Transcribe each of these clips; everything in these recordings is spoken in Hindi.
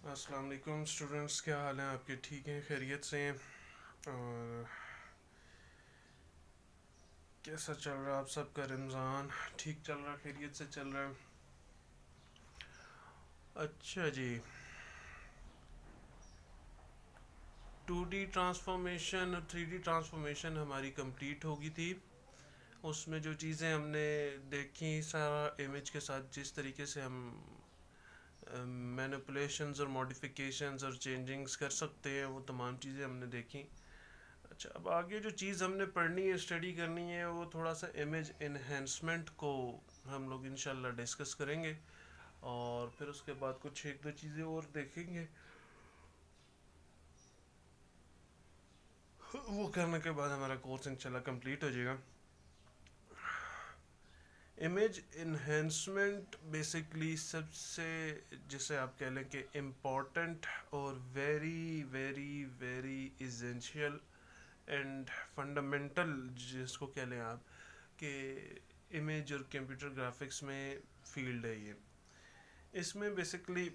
अस्सलाम वालेकुम स्टूडेंट्स, क्या हाल है आपके? ठीक हैं, खैरियत से हैं? और कैसा चल रहा है आप सबका रमज़ान? ठीक चल रहा, खैरियत से चल रहा है? अच्छा जी। 2D ट्रांसफॉर्मेशन और 3D ट्रांसफॉर्मेशन हमारी कंप्लीट होगी थी। उसमें जो चीज़ें हमने देखी सारा इमेज के साथ, जिस तरीके से हम मैनिपुलेशंस और मॉडिफिकेशंस और चेंजिंग्स कर सकते हैं, वो तमाम चीज़ें हमने देखी। अच्छा, अब आगे जो चीज़ हमने पढ़नी है, स्टडी करनी है, वो थोड़ा सा इमेज इन्हेंसमेंट को हम लोग इंशाल्लाह डिस्कस करेंगे। और फिर उसके बाद कुछ एक दो चीज़ें और देखेंगे। वो करने के बाद हमारा कोर्स इंशाल्लाह कंप्लीट हो जाएगा। इमेज इन्हेंसमेंट बेसिकली सबसे, जिसे आप कह लें कि इम्पॉर्टेंट और very very very essential and fundamental, जिसको कह लें आप, कि इमेज और कंप्यूटर ग्राफिक्स में फील्ड है ये। इसमें बेसिकली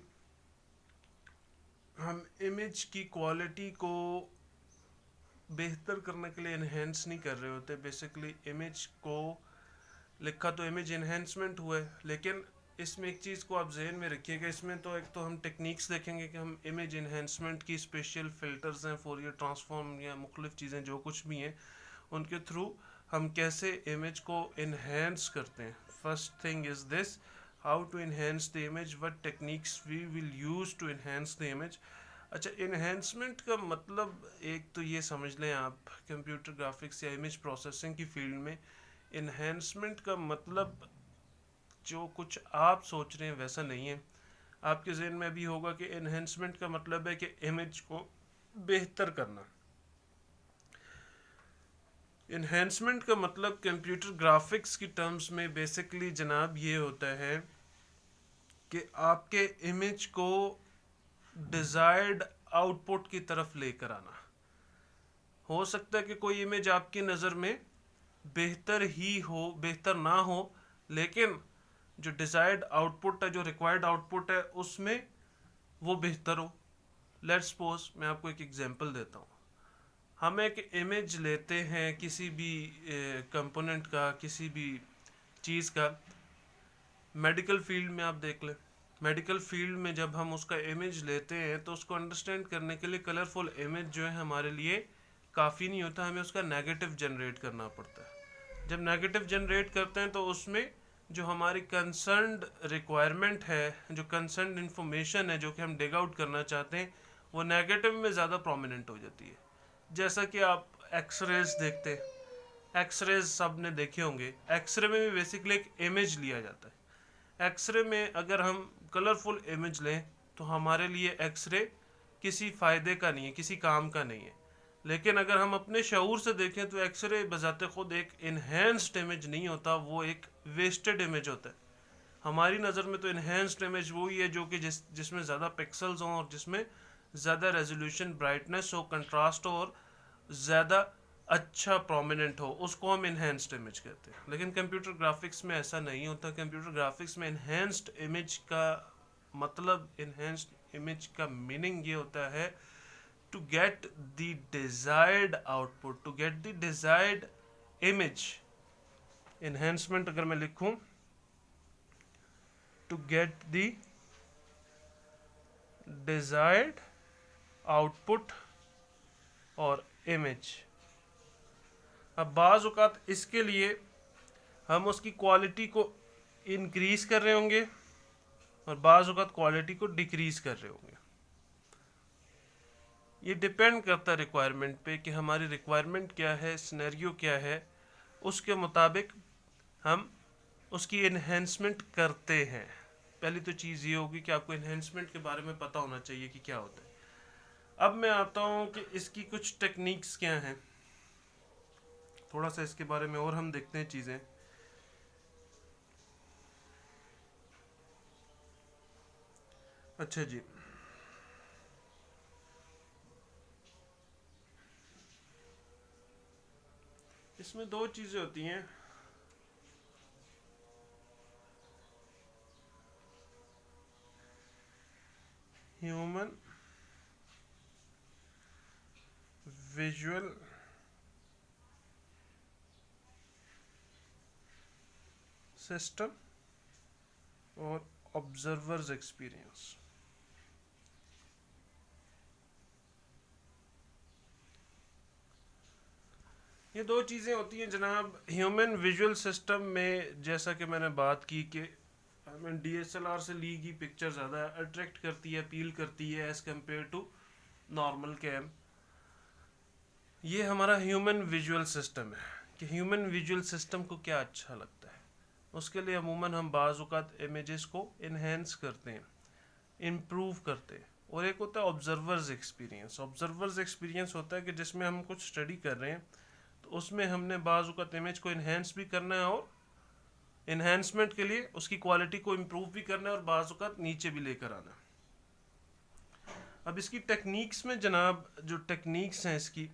हम इमेज की क्वालिटी को बेहतर करने के लिए इन्हेंस नहीं कर रहे होते। बेसिकली इमेज को लिखा तो इमेज इन्हेंसमेंट हुआ है, लेकिन इसमें एक चीज़ को आप जहन में रखिएगा। इसमें तो एक तो हम टेक्निक्स देखेंगे कि हम इमेज इन्हेंसमेंट की स्पेशल फ़िल्टर्स हैं, फोरियर ट्रांसफॉर्म या मुख्तलिफ चीज़ें जो कुछ भी हैं, उनके थ्रू हम कैसे इमेज को इन्हेंस करते हैं। First thing is this, how to enhance the image, what techniques we will use to enhance the image. अच्छा, इन्हेंसमेंट का मतलब एक तो ये समझ लें आप, कंप्यूटर ग्राफिक्स या इमेज प्रोसेसिंग की फील्ड में इन्हेंसमेंट का मतलब जो कुछ आप सोच रहे हैं वैसा नहीं है। आपके जहन में भी होगा कि इन्हेंसमेंट का मतलब है कि इमेज को बेहतर करना। इन्हेंसमेंट का मतलब कंप्यूटर ग्राफिक्स की टर्म्स में बेसिकली जनाब ये होता है कि आपके इमेज को डिज़ायर्ड आउटपुट की तरफ लेकर आना। हो सकता है कि कोई इमेज आपकी नज़र में बेहतर ही हो, बेहतर ना हो, लेकिन जो डिज़ायर्ड आउटपुट है, जो रिक्वायर्ड आउटपुट है, उसमें वो बेहतर हो। लेट्स सपोज मैं आपको एक एग्जांपल देता हूँ। हम एक इमेज लेते हैं किसी भी कंपोनेंट का, किसी भी चीज़ का। मेडिकल फील्ड में आप देख लें, मेडिकल फील्ड में जब हम उसका इमेज लेते हैं तो उसको अंडरस्टैंड करने के लिए कलरफुल इमेज जो है हमारे लिए काफ़ी नहीं होता, हमें उसका नेगेटिव जनरेट करना पड़ता है। जब नेगेटिव जनरेट करते हैं तो उसमें जो हमारी कंसर्न्ड रिक्वायरमेंट है, जो कंसर्न्ड इंफॉर्मेशन है, जो कि हम डिग आउट करना चाहते हैं, वो नेगेटिव में ज़्यादा प्रोमिनेंट हो जाती है। जैसा कि आप एक्सरेज देखते हैं, एक्सरेज सब ने देखे होंगे। एक्सरे में भी बेसिकली एक इमेज लिया जाता है। एक्सरे में अगर हम कलरफुल इमेज लें तो हमारे लिए एक्सरे किसी फ़ायदे का नहीं है, किसी काम का नहीं है। लेकिन अगर हम अपने शऊर से देखें तो एक्सरे बजाते खुद एक इन्हेंस्ड इमेज नहीं होता, वो एक वेस्टेड इमेज होता है। हमारी नज़र में तो इन्हेंस्ड इमेज वही है जो कि जिसमें ज़्यादा पिक्सल्स हों और जिसमें ज़्यादा रेजोल्यूशन, ब्राइटनेस हो, कंट्रास्ट हो और ज़्यादा अच्छा प्रोमिनेंट हो, उसको हम इन्हेंस्ड इमेज कहते हैं। लेकिन कंप्यूटर ग्राफिक्स में ऐसा नहीं होता। कंप्यूटर ग्राफिक्स में इन्हेंस्ड इमेज का मतलब, इन्हेंस्ड इमेज का मीनिंग ये होता है to get the desired output, to get the desired image. Enhancement अगर मैं लिखूं, to get the desired output और इमेज। अब बाज़ औक़ात इसके लिए हम उसकी क्वालिटी को इंक्रीज़ कर रहे होंगे और बाज़ औक़ात क्वालिटी को डिक्रीज़ कर रहे होंगे। ये डिपेंड करता है रिक्वायरमेंट पे कि हमारी रिक्वायरमेंट क्या है, सिनेरियो क्या है, उसके मुताबिक हम उसकी इन्हेंसमेंट करते हैं। पहली तो चीज़ ये होगी कि आपको इन्हेंसमेंट के बारे में पता होना चाहिए कि क्या होता है। अब मैं आता हूँ कि इसकी कुछ टेक्निक्स क्या हैं, थोड़ा सा इसके बारे में और हम देखते हैं चीज़ें। अच्छा जी, इसमें दो चीज़ें होती हैं। ह्यूमन विजुअल सिस्टम और ऑब्जर्वर्स एक्सपीरियंस। ये दो चीज़ें होती हैं जनाब ह्यूमन विजुअल सिस्टम में। जैसा कि मैंने बात की कि हमें DSLR से ली गई पिक्चर ज़्यादा अट्रैक्ट करती है, अपील करती है as compared to normal cam. ये हमारा ह्यूमन विजुअल सिस्टम है कि ह्यूमन विजुअल सिस्टम को क्या अच्छा लगता है। उसके लिए अमूमन हम बाज़ औक़ात इमेजेस को इन्हेंस करते हैं, इम्प्रूव करते हैं। और एक होता है ऑब्जर्वर्स एक्सपीरियंस। ऑब्जर्वर्स एक्सपीरियंस होता है कि जिसमें हम कुछ स्टडी कर रहे हैं तो उसमें हमने बाज़ औक़ात इमेज को इन्हेंस भी करना है और इन्हेंसमेंट के लिए उसकी क्वालिटी को इम्प्रूव भी करना है और बाज़ औक़ात नीचे भी लेकर आना है। अब इसकी टेक्निक्स में जनाब जो टेक्निक्स हैं इसकी,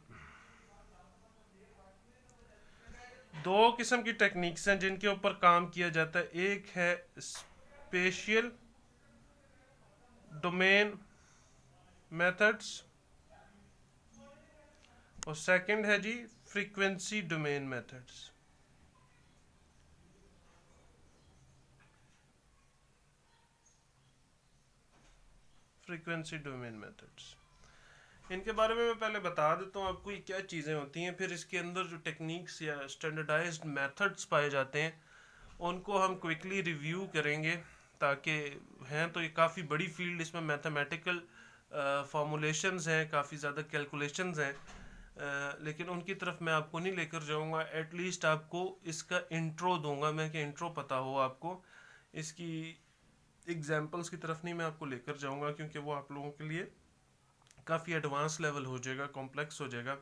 दो किस्म की टेक्निक्स हैं जिनके ऊपर काम किया जाता है। एक है स्पेशियल डोमेन मेथड्स और सेकंड है जी frequency domain methods. Frequency domain methods, इनके बारे में मैं पहले बता देता हूँ आपको ये क्या चीज़ें होती हैं, फिर इसके अंदर जो टेक्निक्स या स्टैंडर्डाइज्ड मेथड्स पाए जाते हैं उनको हम क्विकली रिव्यू करेंगे। ताकि हैं तो ये काफ़ी बड़ी फील्ड, इसमें मैथमेटिकल फॉर्मूलेशंस हैं, काफ़ी ज़्यादा कैलकुलेशंस हैं, लेकिन उनकी तरफ मैं आपको नहीं लेकर जाऊंगा। एटलीस्ट आपको इसका इंट्रो दूंगा मैं कि इंट्रो पता हो आपको। इसकी एग्जांपल्स की तरफ नहीं मैं आपको लेकर जाऊंगा क्योंकि वो आप लोगों के लिए काफ़ी एडवांस लेवल हो जाएगा, कॉम्प्लेक्स हो जाएगा।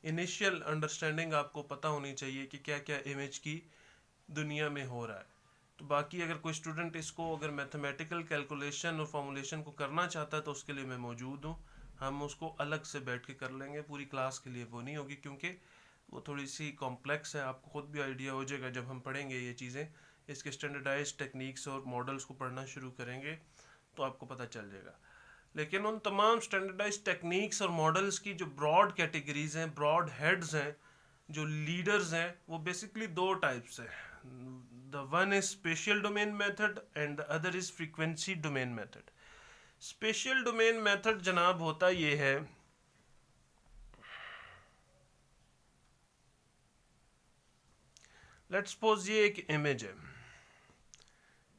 इनिशियल अंडरस्टैंडिंग आपको पता होनी चाहिए कि क्या क्या इमेज की दुनिया में हो रहा है। तो बाकी अगर कोई स्टूडेंट इसको अगर मैथमेटिकल कैलकुलेशन और फॉर्मुलेशन को करना चाहता है तो उसके लिए मैं मौजूद हूँ। हम उसको अलग से बैठ के कर लेंगे, पूरी क्लास के लिए वो नहीं होगी क्योंकि वो थोड़ी सी कॉम्प्लेक्स है। आपको खुद भी आइडिया हो जाएगा जब हम पढ़ेंगे ये चीज़ें, इसके स्टैंडर्डाइज्ड टेक्निक्स और मॉडल्स को पढ़ना शुरू करेंगे तो आपको पता चल जाएगा। लेकिन उन तमाम स्टैंडर्डाइज्ड टेक्निक्स और मॉडल्स की जो ब्रॉड कैटेगरीज हैं, ब्रॉड हेड्स हैं, जो लीडर्स हैं, वो बेसिकली दो टाइप्स हैं। The one is spatial domain method and the other is frequency domain method. Spatial domain method जनाब होता ये है लेट्स सपोज ये एक इमेज है,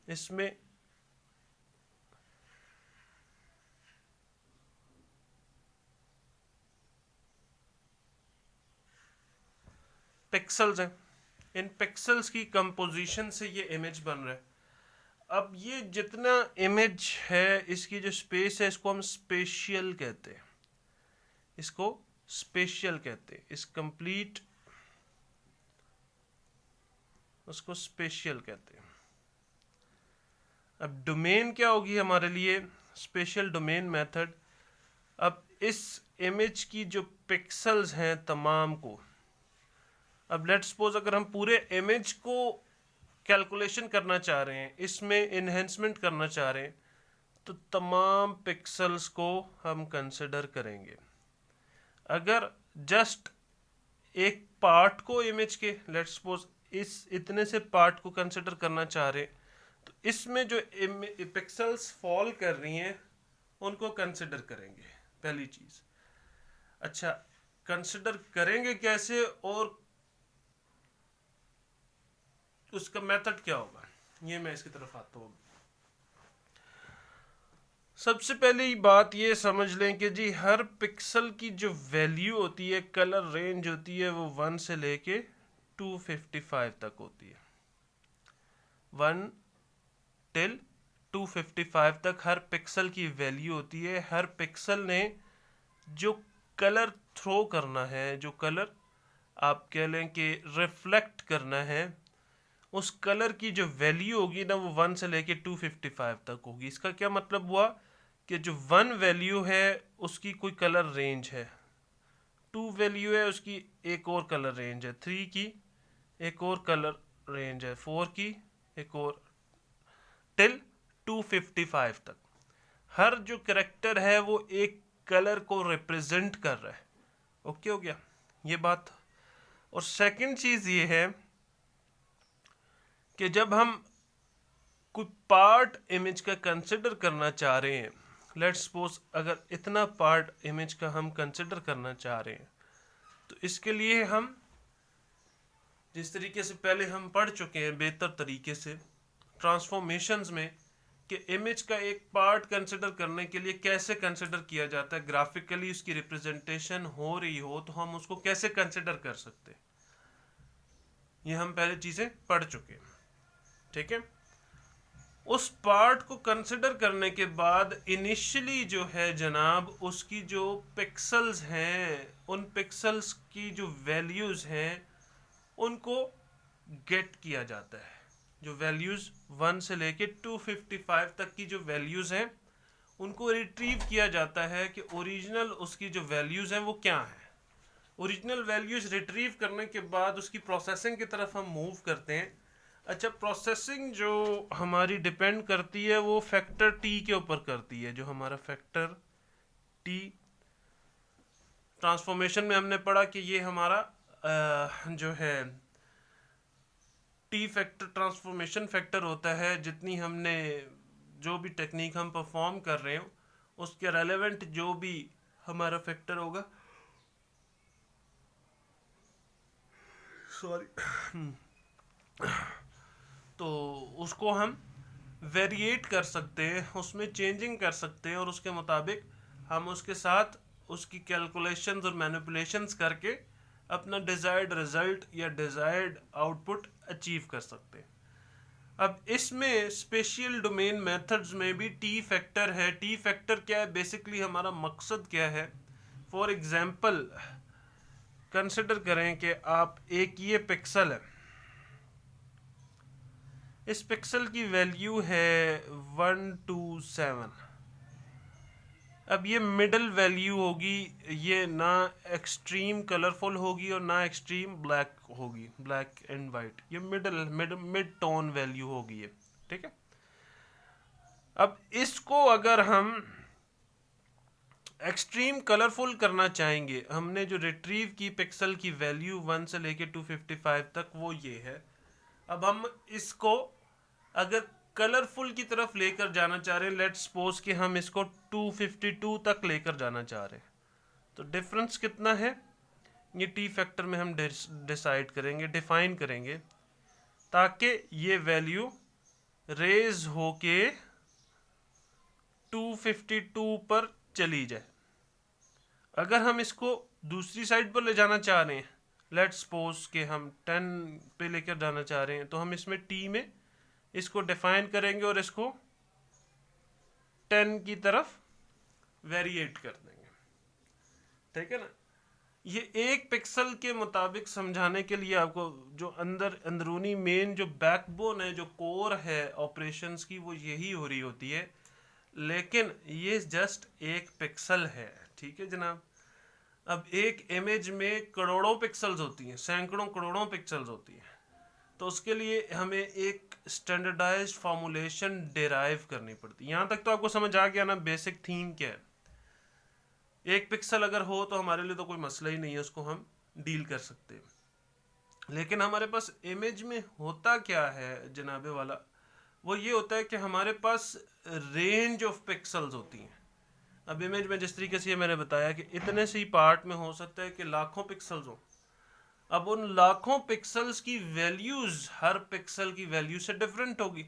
इसमें पिक्सल्स हैं। इन पिक्सल्स की कंपोजिशन से ये इमेज बन रहा है। अब ये जितना इमेज है इसकी जो स्पेस है इसको हम स्पेशियल कहते हैं, इसको स्पेशियल कहते हैं। इस कंप्लीट उसको स्पेशियल कहते हैं। अब डोमेन क्या होगी हमारे लिए? Spatial domain method. अब इस इमेज की जो पिक्सल्स हैं तमाम को, अब लेट्स सपोज अगर हम पूरे इमेज को कैलकुलेशन करना चाह रहे हैं, इसमें इन्हेंसमेंट करना चाह रहे हैं, तो तमाम पिक्सल्स को हम कंसिडर करेंगे। अगर जस्ट एक पार्ट को इमेज के, लेट्स सपोज इस इतने से पार्ट को कंसिडर करना चाह रहे हैं, तो इसमें जो पिक्सल्स फॉल कर रही हैं उनको कंसिडर करेंगे, पहली चीज। अच्छा, कंसिडर करेंगे कैसे और उसका मेथड क्या होगा, ये मैं इसकी तरफ आता हूँ। सबसे पहली बात ये समझ लें कि जी हर पिक्सल की जो वैल्यू होती है, कलर रेंज होती है, वो 1 से लेके 255 तक होती है। 1 टिल 255 तक हर पिक्सल की वैल्यू होती है। हर पिक्सल ने जो कलर थ्रो करना है, जो कलर आप कह लें कि रिफ्लेक्ट करना है, उस कलर की जो वैल्यू होगी ना वो 1 से लेके 255 तक होगी। इसका क्या मतलब हुआ कि जो 1 वैल्यू है उसकी कोई कलर रेंज है, 2 वैल्यू है उसकी एक और कलर रेंज है, 3 की एक और कलर रेंज है, 4 की एक और, टिल 255 तक। हर जो करेक्टर है वो एक कलर को रिप्रेजेंट कर रहा है। ओके हो गया ये बात। और सेकंड चीज ये है कि जब हम कोई पार्ट इमेज का कंसिडर करना चाह रहे हैं, लेट्स सपोज अगर इतना पार्ट इमेज का हम कंसिडर करना चाह रहे हैं, तो इसके लिए हम जिस तरीके से पहले हम पढ़ चुके हैं बेहतर तरीके से ट्रांसफॉर्मेशंस में, कि इमेज का एक पार्ट कंसिडर करने के लिए कैसे कंसिडर किया जाता है, ग्राफिकली उसकी रिप्रेजेंटेशन हो रही हो तो हम उसको कैसे कंसिडर कर सकते हैं, ये हम पहले चीजें पढ़ चुके हैं। ठीक है, उस पार्ट को कंसिडर करने के बाद इनिशियली जो है जनाब उसकी जो पिक्सल्स हैं, उन पिक्सल्स की जो वैल्यूज हैं उनको गेट किया जाता है। जो वैल्यूज 1 से लेके 255 तक की जो वैल्यूज हैं उनको रिट्रीव किया जाता है कि ओरिजिनल उसकी जो वैल्यूज हैं वो क्या है। ओरिजिनल वैल्यूज रिट्रीव करने के बाद उसकी प्रोसेसिंग की तरफ हम मूव करते हैं। अच्छा, प्रोसेसिंग जो हमारी डिपेंड करती है वो फैक्टर टी के ऊपर करती है। जो हमारा फैक्टर टी ट्रांसफॉर्मेशन में हमने पढ़ा कि ये हमारा जो है टी फैक्टर ट्रांसफॉर्मेशन फैक्टर होता है। जितनी हमने जो भी टेक्निक हम परफॉर्म कर रहे हो उसके रेलेवेंट जो भी हमारा फैक्टर होगा, सॉरी तो उसको हम वेरिएट कर सकते हैं, उसमें चेंजिंग कर सकते हैं और उसके मुताबिक हम उसके साथ उसकी कैलकुलेशंस और मैनिपुलेशंस करके अपना डिजायर्ड रिजल्ट या डिजायर्ड आउटपुट अचीव कर सकते हैं। अब इसमें स्पेशियल डोमेन मेथड्स में भी टी फैक्टर है। टी फैक्टर क्या है, बेसिकली हमारा मकसद क्या है। फॉर एग्जांपल कंसिडर करें कि आप एक ये पिक्सल है, इस पिक्सल की वैल्यू है 127। अब ये मिडल वैल्यू होगी, ये ना एक्सट्रीम कलरफुल होगी और ना एक्सट्रीम ब्लैक होगी, ब्लैक एंड वाइट, ये मिड टोन वैल्यू होगी ये। ठीक है, अब इसको अगर हम एक्सट्रीम कलरफुल करना चाहेंगे, हमने जो रिट्रीव की पिक्सल की वैल्यू 1 से लेके 255 तक वो ये है। अब हम इसको अगर कलरफुल की तरफ लेकर जाना चाह रहे हैं, लेट्स सपोज कि हम इसको 252 तक लेकर जाना चाह रहे हैं, तो डिफरेंस कितना है ये टी फैक्टर में हम डिसाइड करेंगे, डिफाइन करेंगे, ताकि ये वैल्यू रेज होके 252 पर चली जाए। अगर हम इसको दूसरी साइड पर ले जाना चाह रहे हैं, लेट्स सपोज कि हम 10 पे लेकर जाना चाह रहे हैं, तो हम इसमें टी में इसको डिफाइन करेंगे और इसको 10 की तरफ वेरिएट कर देंगे। ठीक है ना, ये एक पिक्सल के मुताबिक समझाने के लिए आपको जो अंदरूनी मेन जो बैकबोन है, जो कोर है ऑपरेशंस की, वो यही हो रही होती है। लेकिन ये जस्ट एक पिक्सल है। ठीक है जनाब, अब एक इमेज में करोड़ों पिक्सल्स होती हैं, सैकड़ों करोड़ों पिक्सल्स होती हैं, तो उसके लिए हमें एक स्टैंडर्डाइज्ड फॉर्मूलेशन डिराइव करनी पड़ती है। यहाँ तक तो आपको समझ आ गया ना बेसिक थीम क्या है। एक पिक्सल अगर हो तो हमारे लिए तो कोई मसला ही नहीं है, उसको हम डील कर सकते हैं। लेकिन हमारे पास इमेज में होता क्या है जनाबे वाला, वो ये होता है कि हमारे पास रेंज ऑफ पिक्सल्स होती हैं। अब इमेज में जिस तरीके से ये मैंने बताया कि इतने से ही पार्ट में हो सकता है कि लाखों पिक्सल्स हो। अब उन लाखों पिक्सल्स की वैल्यूज हर पिक्सल की वैल्यू से डिफरेंट होगी,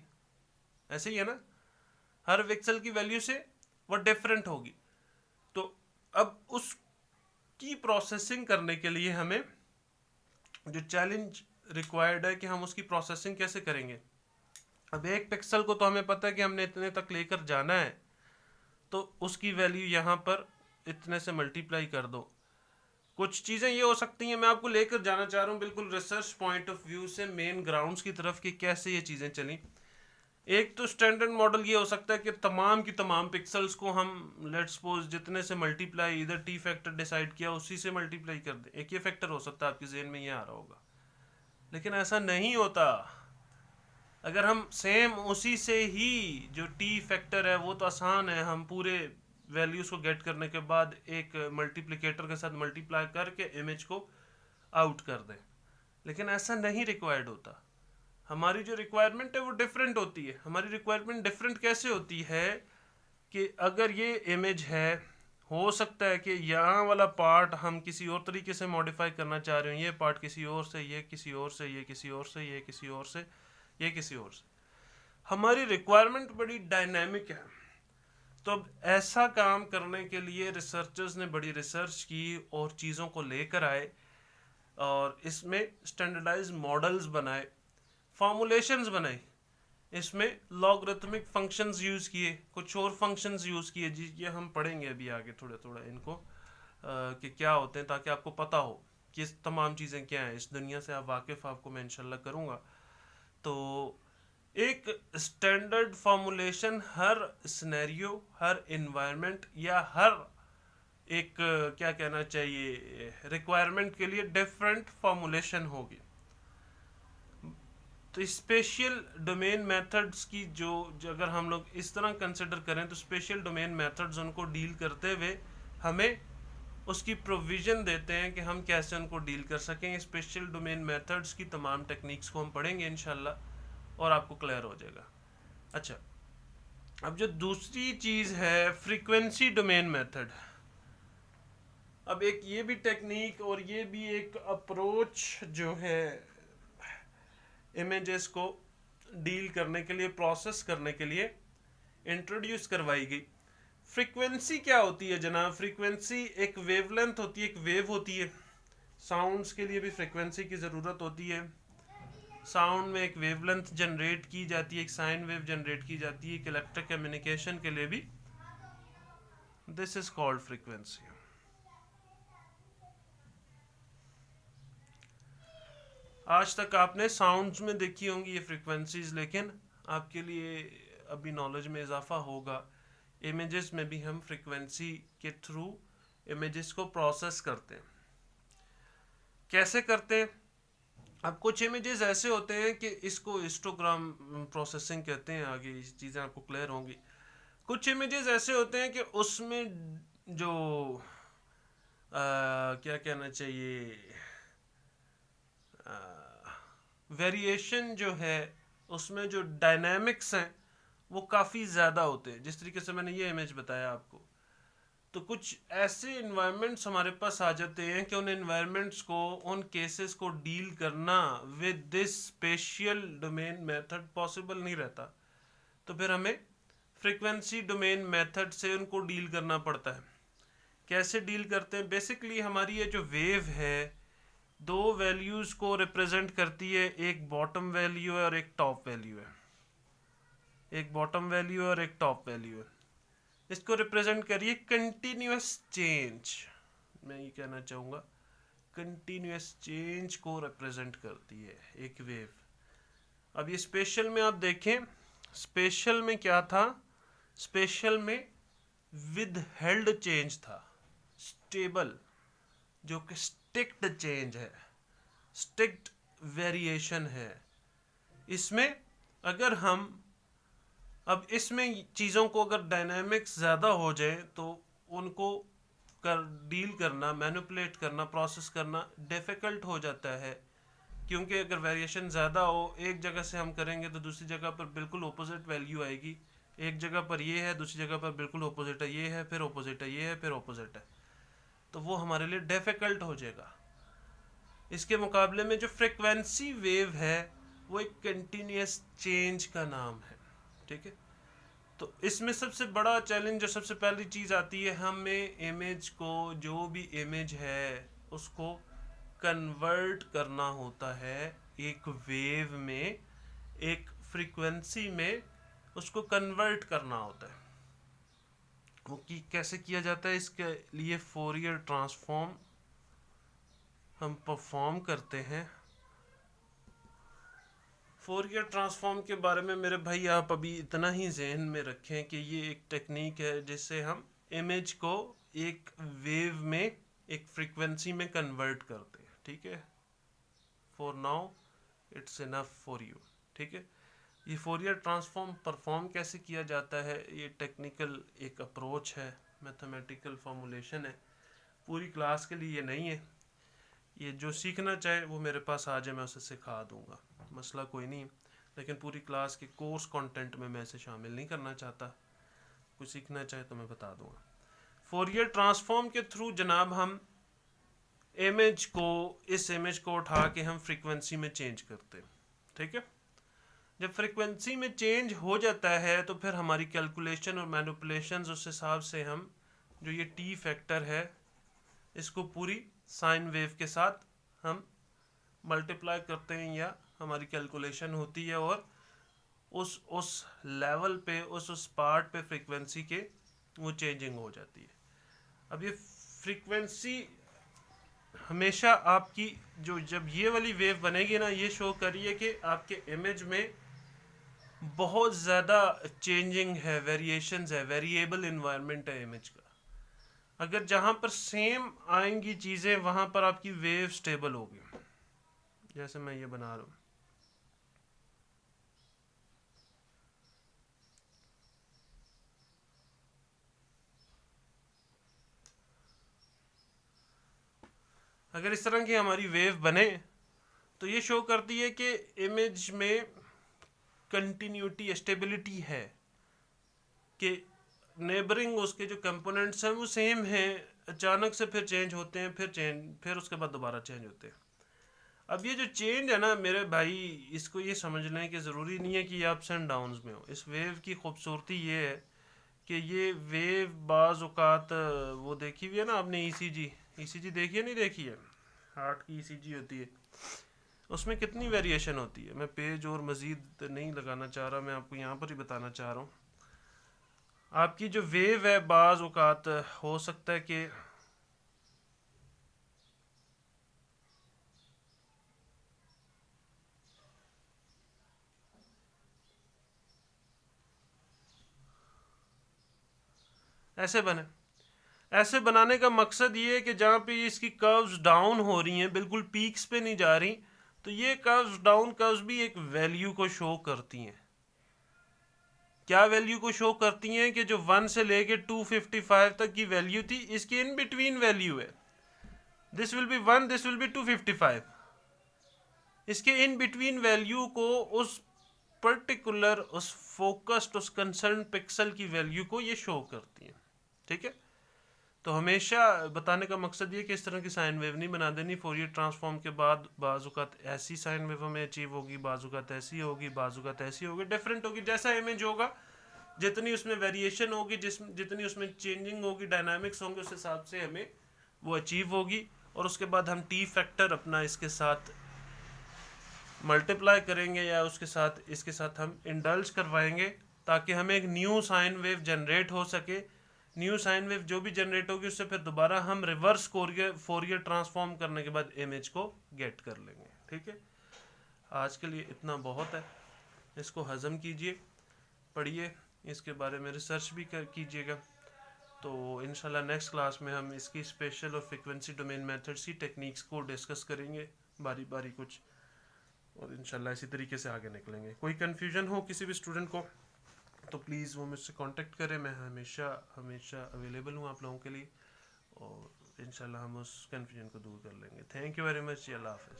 ऐसे ही है ना, हर पिक्सल की वैल्यू से वो डिफरेंट होगी। तो अब उसकी प्रोसेसिंग करने के लिए हमें जो चैलेंज रिक्वायर्ड है कि हम उसकी प्रोसेसिंग कैसे करेंगे। अब एक पिक्सल को तो हमें पता है कि हमने इतने तक लेकर जाना है, तो उसकी वैल्यू यहाँ पर इतने से मल्टीप्लाई कर दो। कुछ चीज़ें ये हो सकती हैं, मैं आपको लेकर जाना चाह रहा हूँ बिल्कुल रिसर्च पॉइंट ऑफ व्यू से मेन ग्राउंड्स की तरफ कि कैसे ये चीज़ें चली। एक तो स्टैंडर्ड मॉडल ये हो सकता है कि तमाम की तमाम पिक्सल्स को हम लेट्स सपोज जितने से मल्टीप्लाई इधर टी फैक्टर डिसाइड किया उसी से मल्टीप्लाई कर दे। एक ये फैक्टर हो सकता है, आपके जेहन में ये आ रहा होगा, लेकिन ऐसा नहीं होता। अगर हम सेम उसी से ही जो टी फैक्टर है वो तो आसान है, हम पूरे वैल्यूज को गेट करने के बाद एक मल्टीप्लिकेटर के साथ मल्टीप्लाई करके इमेज को आउट कर दें, लेकिन ऐसा नहीं रिक्वायर्ड होता। हमारी जो रिक्वायरमेंट है वो डिफरेंट होती है। हमारी रिक्वायरमेंट डिफरेंट कैसे होती है कि अगर ये इमेज है, हो सकता है कि यहाँ वाला पार्ट हम किसी और तरीके से मॉडिफाई करना चाह रहे हो, ये पार्ट किसी और से, ये किसी और से, ये किसी और से, ये किसी और से, ये किसी और से। हमारी रिक्वायरमेंट बड़ी डायनेमिक है। तो अब ऐसा काम करने के लिए रिसर्चर्स ने बड़ी रिसर्च की और चीज़ों को लेकर आए और इसमें स्टैंडर्डाइज मॉडल्स बनाए, फॉर्मुलेशंस बनाई, इसमें लॉगरिथमिक फंक्शंस यूज़ किए, कुछ और फंक्शंस यूज़ किए जी, ये हम पढ़ेंगे अभी आगे थोड़ा थोड़ा इनको कि क्या होते हैं, ताकि आपको पता हो कि इस तमाम चीज़ें क्या हैं, इस दुनिया से आप वाकिफ़ आपको मैं इंशाल्लाह करूँगा। तो एक स्टैंडर्ड फॉर्मुलेशन हर सिनेरियो, हर इन्वायरमेंट या हर एक क्या कहना चाहिए रिक्वायरमेंट के लिए डिफरेंट फॉर्मुलेशन होगी। तो स्पेशल डोमेन मेथड्स की जो अगर हम लोग इस तरह कंसिडर करें तो स्पेशल डोमेन मेथड्स उनको डील करते हुए हमें उसकी प्रोविज़न देते हैं कि हम कैसे उनको डील कर सकें। स्पेशल डोमेन मेथड्स की तमाम टेक्निक्स को हम पढ़ेंगे इंशाल्लाह और आपको क्लियर हो जाएगा। अच्छा, अब जो दूसरी चीज़ है फ्रीक्वेंसी डोमेन मेथड। अब एक ये भी टेक्निक और ये भी एक अप्रोच जो है इमेजेस को डील करने के लिए, प्रोसेस करने के लिए इंट्रोड्यूस करवाई गई। फ्रीक्वेंसी क्या होती है जनाब? फ्रीक्वेंसी एक वेवलेंथ होती है, एक वेव होती है। साउंड्स के लिए भी फ्रीक्वेंसी की ज़रूरत होती है। साउंड में एक वेवलेंथ जनरेट की जाती है, एक साइन वेव जनरेट की जाती है, एक इलेक्ट्रिक कम्युनिकेशन के लिए भी। This is called frequency. आज तक आपने साउंड्स में देखी होंगी ये फ्रीक्वेंसीज, लेकिन आपके लिए अभी नॉलेज में इजाफा होगा। इमेजेस में भी हम फ्रीक्वेंसी के थ्रू इमेजेस को प्रोसेस करते हैं। कैसे करते हैं? अब कुछ इमेजेस ऐसे होते हैं कि इसको हिस्टोग्राम प्रोसेसिंग कहते हैं, आगे ये चीज़ें आपको क्लियर होंगी। कुछ इमेजेस ऐसे होते हैं कि उसमें जो क्या कहना चाहिए वेरिएशन जो है, उसमें जो डायनामिक्स हैं वो काफ़ी ज़्यादा होते हैं। जिस तरीके से मैंने ये इमेज बताया आपको, तो कुछ ऐसे इन्वायरमेंट्स हमारे पास आ जाते हैं कि उन इन्वायरमेंट्स को, उन केसेस को डील करना with this spatial domain method possible नहीं रहता। तो फिर हमें फ्रीक्वेंसी डोमेन मेथड से उनको डील करना पड़ता है। कैसे डील करते हैं? बेसिकली हमारी ये जो वेव है दो वैल्यूज़ को रिप्रेजेंट करती है, एक बॉटम वैल्यू है और एक टॉप वैल्यू है। एक बॉटम वैल्यू और एक टॉप वैल्यू है। इसको रिप्रेजेंट करिए कंटिन्यूअस चेंज। मैं ये कहना चाहूँगा कंटिन्यूअस चेंज को रिप्रेजेंट करती है एक वेव। अब ये स्पेशल में आप देखें, स्पेशल में क्या था? स्पेशल में विद हेल्ड चेंज था, स्टेबल, जो कि स्टिक्ड चेंज है, स्टिक्ड वेरिएशन है। इसमें अगर हम अब इसमें चीज़ों को अगर डायनामिक्स ज़्यादा हो जाए तो उनको डील करना, मैनिपुलेट करना, प्रोसेस करना डिफ़िकल्ट हो जाता है। क्योंकि अगर वेरिएशन ज़्यादा हो, एक जगह से हम करेंगे तो दूसरी जगह पर बिल्कुल ऑपोजिट वैल्यू आएगी। एक जगह पर ये है, दूसरी जगह पर बिल्कुल ऑपोजिट है, ये है फिर ऑपोजिट है, ये है फिर ऑपोजिट है, तो वो हमारे लिए डिफ़िकल्ट हो जाएगा। इसके मुकाबले में जो फ्रिक्वेंसी वेव है वो एक कंटिन्यूस चेंज का नाम है। ठीक है, तो इसमें सबसे बड़ा चैलेंज, जो सबसे पहली चीज़ आती है, हमें इमेज को, जो भी इमेज है उसको कन्वर्ट करना होता है एक वेव में, एक फ्रीक्वेंसी में उसको कन्वर्ट करना होता है। वो कि कैसे किया जाता है? इसके लिए फोरियर ट्रांसफॉर्म हम परफॉर्म करते हैं। फोरियर ट्रांसफॉर्म के बारे में मेरे भाई आप अभी इतना ही जहन में रखें कि ये एक टेक्निक है जिससे हम इमेज को एक वेव में, एक फ्रीक्वेंसी में कन्वर्ट करते हैं। ठीक है, for now it's enough for you. ठीक है, ये फोरियर ट्रांसफॉर्म परफॉर्म कैसे किया जाता है, ये टेक्निकल एक अप्रोच है, मैथमेटिकल फॉर्मूलेशन है, पूरी क्लास के लिए ये नहीं है। ये जो सीखना चाहे वो मेरे पास आ जाए, मैं उसे सिखा दूंगा, मसला कोई नहीं। लेकिन पूरी क्लास के कोर्स कंटेंट में मैं इसे शामिल नहीं करना चाहता। कुछ सीखना चाहे तो मैं बता दूंगा। फोरियर ट्रांसफॉर्म के थ्रू जनाब हम इस इमेज को उठा के हम फ्रीक्वेंसी में चेंज करते हैं, ठीक है। जब फ्रीक्वेंसी में चेंज हो जाता है तो फिर हमारी कैलकुलेशन और मैनिपुलेशंस उस हिसाब से हम जो ये टी फैक्टर है इसको पूरी साइन वेव के साथ हम मल्टीप्लाई करते हैं, या हमारी कैलकुलेशन होती है और उस लेवल पे उस पार्ट पे फ्रीक्वेंसी के वो चेंजिंग हो जाती है। अब ये फ्रीक्वेंसी हमेशा आपकी जब ये वाली वेव बनेगी ना, ये शो करिए कि आपके इमेज में बहुत ज़्यादा चेंजिंग है, वेरिएशंस है, वेरिएबल इन्वायरमेंट है इमेज का। अगर जहाँ पर सेम आएंगी चीज़ें वहाँ पर आपकी वेव स्टेबल होगी, जैसे मैं ये बना रहा हूँ। अगर इस तरह की हमारी वेव बने तो ये शो करती है कि इमेज में कंटिन्यूटी, स्टेबिलिटी है, कि नेबरिंग उसके जो कंपोनेंट्स हैं वो सेम हैं, अचानक से फिर चेंज होते हैं, फिर उसके बाद दोबारा चेंज होते हैं। अब ये जो चेंज है ना मेरे भाई, इसको ये समझ लें कि ज़रूरी नहीं है कि ये अप्स एंड डाउन्स में हो। इस वेव की खूबसूरती ये है कि ये वेव बाज़ औक़ात, वो देखी हुई है ना आपने ईसीजी देखी है, नहीं देखी है, हार्ट की ईसीजी होती है, उसमें कितनी वेरिएशन होती है। मैं पेज और मज़ीद नहीं लगाना चाह रहा, मैं आपको यहाँ पर ही बताना चाह रहा हूँ। आपकी जो वेव है बाज़ औक़ात हो सकता है कि ऐसे बने। ऐसे बनाने का मकसद ये है कि जहाँ पे इसकी कर्व्स डाउन हो रही हैं, बिल्कुल पीक्स पे नहीं जा रही, तो ये कर्व्स डाउन कर्व्स भी एक वैल्यू को शो करती हैं। क्या वैल्यू को शो करती हैं कि जो 1 से लेके 255 तक की वैल्यू थी, इसकी इन बिटवीन वैल्यू है, this will be 1, this will be 255। इसके इन बिटवीन वैल्यू को उस पर्टिकुलर, उस फोकस्ड, उस कंसर्न पिक्सल की वैल्यू को ये शो करती है, ठीक है। तो हमेशा बताने का मकसद ये कि इस तरह की साइन वेव नहीं बना देनी। फोरियर ट्रांसफॉर्म के बाद बाज़ुकात ऐसी साइन वेव हमें अचीव होगी, बाज़ुकात ऐसी होगी, बाज़ुकात ऐसी होगी, डिफरेंट होगी। जैसा इमेज होगा, जितनी उसमें वेरिएशन होगी, जितनी उसमें चेंजिंग होगी, डायनामिक्स होंगे, उस हिसाब से हमें वो अचीव होगी। और उसके बाद हम टी फैक्टर अपना इसके साथ मल्टीप्लाई करेंगे, या इसके साथ हम इंडल्ज करवाएंगे, ताकि हमें एक न्यू साइन वेव जनरेट हो सके। न्यू साइन वेव जो भी जनरेट होगी उससे फिर दोबारा हम रिवर्स फोरियर ट्रांसफॉर्म करने के बाद इमेज को गेट कर लेंगे, ठीक है। आज के लिए इतना बहुत है, इसको हज़म कीजिए, पढ़िए, इसके बारे में रिसर्च भी कीजिएगा। तो इंशाल्लाह नेक्स्ट क्लास में हम इसकी स्पेशल और फ्रीक्वेंसी डोमेन मेथड्स की टेक्निक्स को डिस्कस करेंगे बारी बारी कुछ, और इंशाल्लाह इसी तरीके से आगे निकलेंगे। कोई कन्फ्यूजन हो किसी भी स्टूडेंट को तो प्लीज़ वो मुझसे कांटेक्ट करें, मैं हमेशा अवेलेबल हूँ आप लोगों के लिए, और इंशाल्लाह हम उस कन्फ्यूजन को दूर कर लेंगे। Thank you very much. अल्लाह हाफ़िज़।